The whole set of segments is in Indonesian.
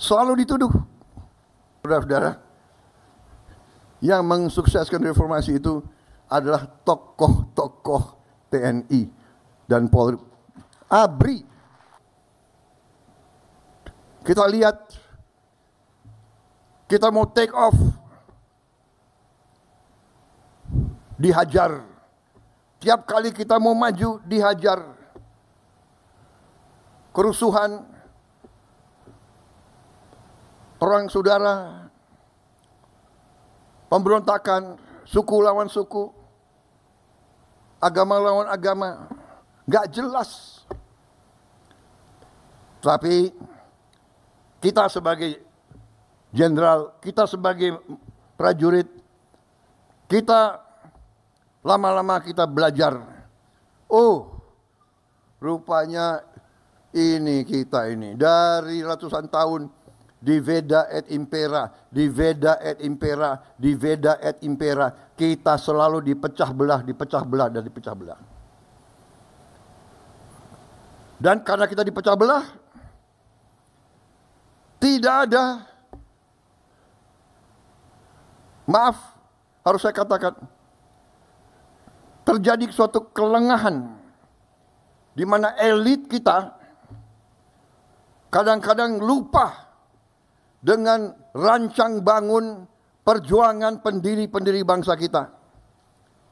Selalu dituduh, saudara-saudara, yang mensukseskan reformasi itu adalah tokoh-tokoh TNI dan Polri. ABRI. Kita lihat, kita mau take off, dihajar. Tiap kali kita mau maju, dihajar. Kerusuhan, perang saudara, pemberontakan, suku lawan suku, agama lawan agama, nggak jelas. Tapi kita sebagai jenderal, kita sebagai prajurit, kita lama-lama kita belajar. Oh, rupanya ini kita ini dari ratusan tahun diveda et impera, diveda et impera, diveda et impera, kita selalu dipecah belah, dipecah belah, dan dipecah belah. Dan karena kita dipecah belah, tidak ada, maaf, harus saya katakan, terjadi suatu kelengahan di mana elit kita kadang-kadang lupa dengan rancang bangun perjuangan pendiri-pendiri bangsa kita.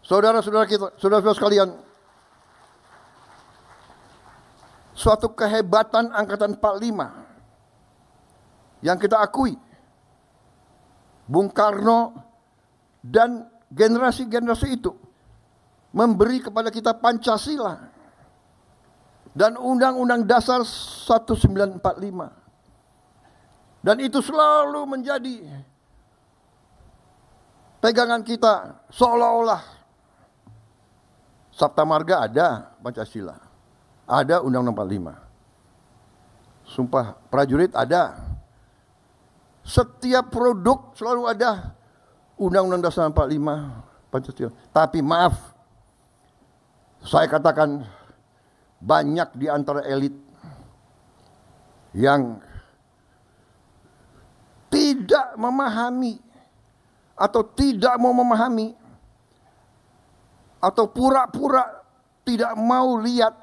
Saudara-saudara kita, saudara-saudara sekalian, suatu kehebatan angkatan 45 yang kita akui, Bung Karno dan generasi-generasi itu memberi kepada kita Pancasila dan Undang-Undang Dasar 1945. Dan itu selalu menjadi pegangan kita, seolah-olah Sabta Marga ada Pancasila, ada Undang-Undang 45. Sumpah Prajurit ada. Setiap produk selalu ada Undang-Undang Dasar 45 Pancasila. Tapi maaf, saya katakan banyak di antara elit yang tidak memahami atau tidak mau memahami atau pura-pura tidak mau lihat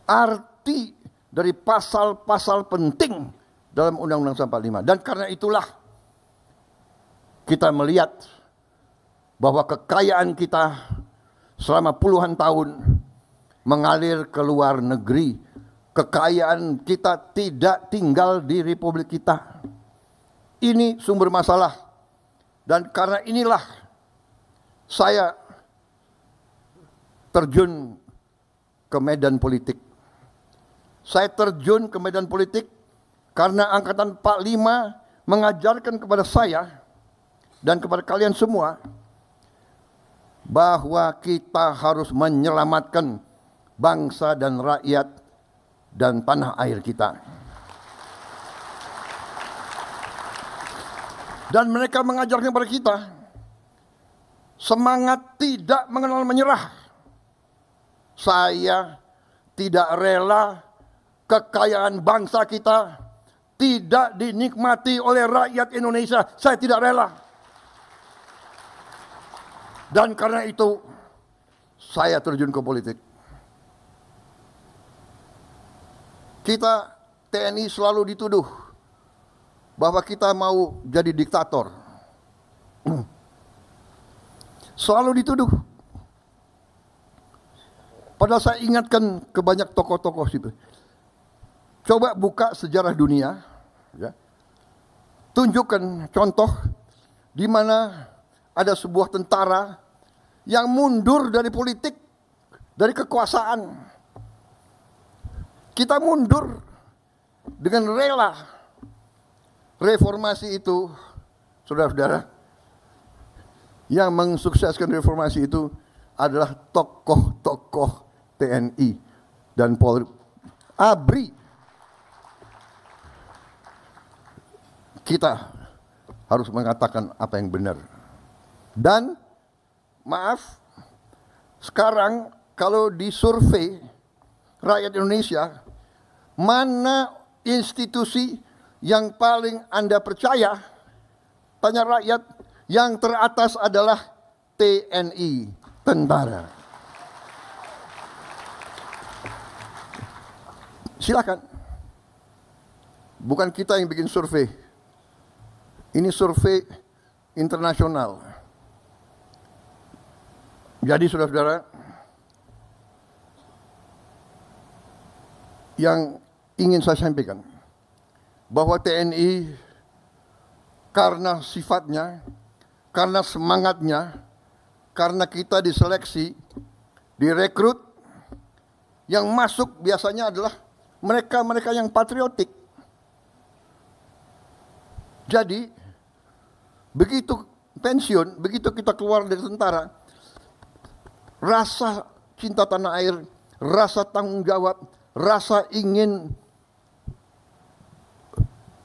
arti dari pasal-pasal penting dalam Undang-Undang 45. Dan karena itulah kita melihat bahwa kekayaan kita selama puluhan tahun mengalir ke luar negeri. Kekayaan kita tidak tinggal di republik kita. Ini sumber masalah. Dan karena inilah saya terjun ke medan politik. Saya terjun ke medan politik karena Angkatan 45 mengajarkan kepada saya dan kepada kalian semua bahwa kita harus menyelamatkan bangsa dan rakyat dan tanah air kita. Dan mereka mengajarkan kepada kita semangat tidak mengenal menyerah. Saya tidak rela kekayaan bangsa kita tidak dinikmati oleh rakyat Indonesia. Saya tidak rela. Dan karena itu saya terjun ke politik. Kita TNI selalu dituduh bahwa kita mau jadi diktator. Selalu dituduh. Padahal saya ingatkan ke banyak tokoh-tokoh situ. Coba buka sejarah dunia, ya. Tunjukkan contoh di mana ada sebuah tentara yang mundur dari politik, dari kekuasaan. Kita mundur dengan rela. Reformasi itu, saudara-saudara, yang mensukseskan reformasi itu adalah tokoh-tokoh TNI dan Polri. ABRI. Kita harus mengatakan apa yang benar. Dan maaf, sekarang kalau disurvei rakyat Indonesia mana institusi yang paling Anda percaya? Tanya rakyat. Yang teratas adalah TNI, tentara. Silakan. Bukan kita yang bikin survei. Ini survei internasional. Jadi saudara-saudara, yang ingin saya sampaikan, bahwa TNI karena sifatnya, karena semangatnya, karena kita diseleksi, direkrut, yang masuk biasanya adalah mereka-mereka yang patriotik. Jadi, begitu pensiun, begitu kita keluar dari tentara, rasa cinta tanah air, rasa tanggung jawab, rasa ingin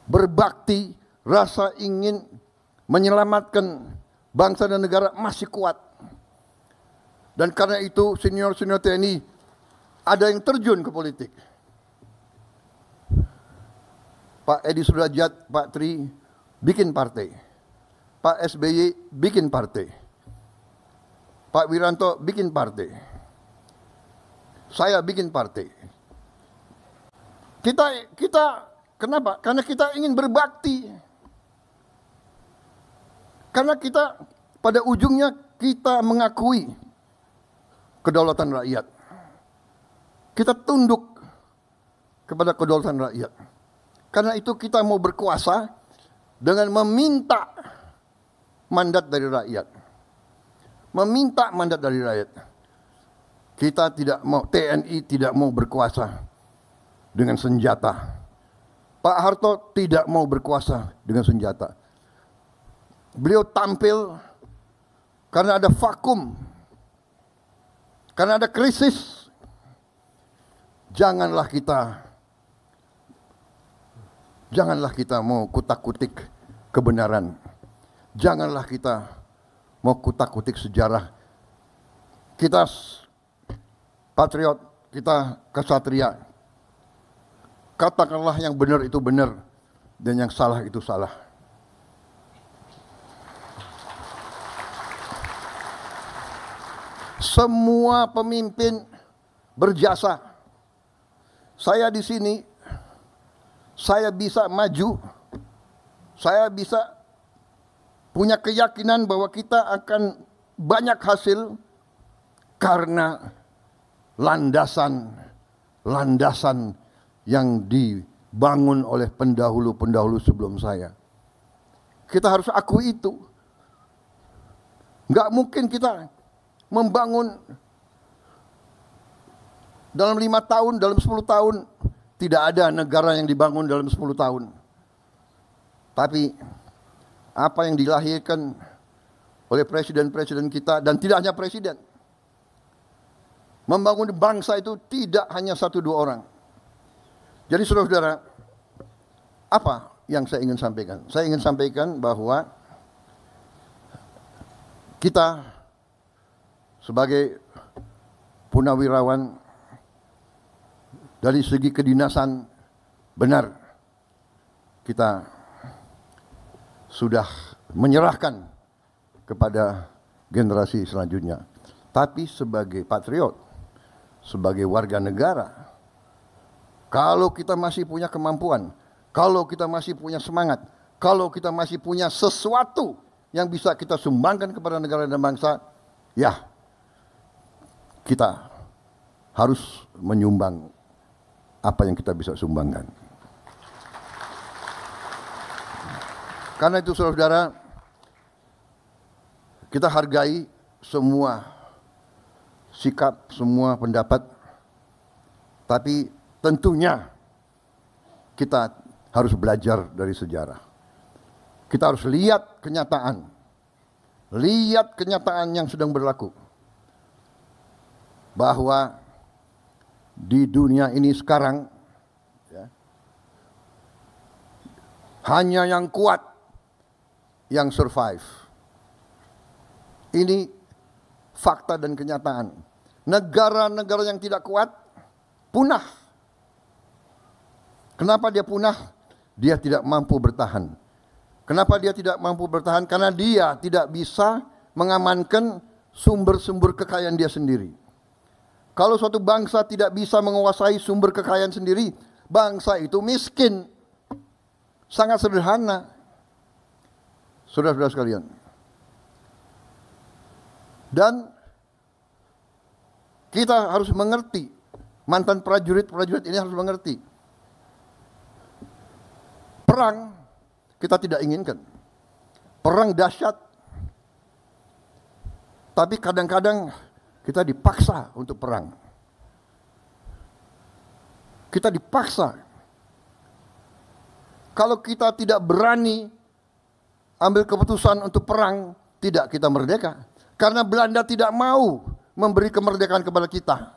berbakti, rasa ingin menyelamatkan bangsa dan negara masih kuat. Dan karena itu senior-senior TNI ada yang terjun ke politik. Pak Edi Sudrajat, Pak Tri bikin partai. Pak SBY bikin partai. Pak Wiranto bikin partai. Saya bikin partai. Kita kenapa? Karena kita ingin berbakti. Karena kita pada ujungnya kita mengakui kedaulatan rakyat. Kita tunduk kepada kedaulatan rakyat. Karena itu kita mau berkuasa dengan meminta mandat dari rakyat. Meminta mandat dari rakyat. Kita tidak mau, TNI tidak mau berkuasa dengan senjata. Pak Harto tidak mau berkuasa dengan senjata. Beliau tampil karena ada vakum, karena ada krisis. Janganlah kita mau kutak-kutik kebenaran. Janganlah kita mau kutak-kutik sejarah. Kita patriot, kita kesatria. Katakanlah yang benar itu benar dan yang salah itu salah. Semua pemimpin berjasa. Saya di sini, saya bisa maju, saya bisa punya keyakinan bahwa kita akan banyak hasil karena landasan yang dibangun oleh pendahulu-pendahulu sebelum saya. Kita harus akui itu. Nggak mungkin kita membangun dalam 5 tahun, dalam 10 tahun. Tidak ada negara yang dibangun dalam 10 tahun. Tapi apa yang dilahirkan oleh presiden-presiden kita, dan tidak hanya presiden, membangun bangsa itu tidak hanya 1-2 orang. Jadi saudara-saudara, apa yang saya ingin sampaikan? Saya ingin sampaikan bahwa kita sebagai punawirawan dari segi kedinasan, benar kita sudah menyerahkan kepada generasi selanjutnya. Tapi sebagai patriot, sebagai warga negara, kalau kita masih punya kemampuan, kalau kita masih punya semangat, kalau kita masih punya sesuatu yang bisa kita sumbangkan kepada negara dan bangsa, ya, kita harus menyumbang apa yang kita bisa sumbangkan. Karena itu saudara-saudara, kita hargai semua sikap, semua pendapat, tapi tentunya kita harus belajar dari sejarah. Kita harus lihat kenyataan yang sedang berlaku. Bahwa di dunia ini sekarang, ya, hanya yang kuat yang survive. Ini fakta dan kenyataan. Negara-negara yang tidak kuat punah. Kenapa dia punah? Dia tidak mampu bertahan. Kenapa dia tidak mampu bertahan? Karena dia tidak bisa mengamankan sumber-sumber kekayaan dia sendiri. Kalau suatu bangsa tidak bisa menguasai sumber kekayaan sendiri, bangsa itu miskin. Sangat sederhana. Saudara-saudara sekalian. Dan kita harus mengerti, mantan prajurit-prajurit ini harus mengerti. Perang kita tidak inginkan. Perang dahsyat. Tapi kadang-kadang kita dipaksa untuk perang. Kita dipaksa. Kalau kita tidak berani ambil keputusan untuk perang, tidak kita merdeka. Karena Belanda tidak mau memberi kemerdekaan kepada kita.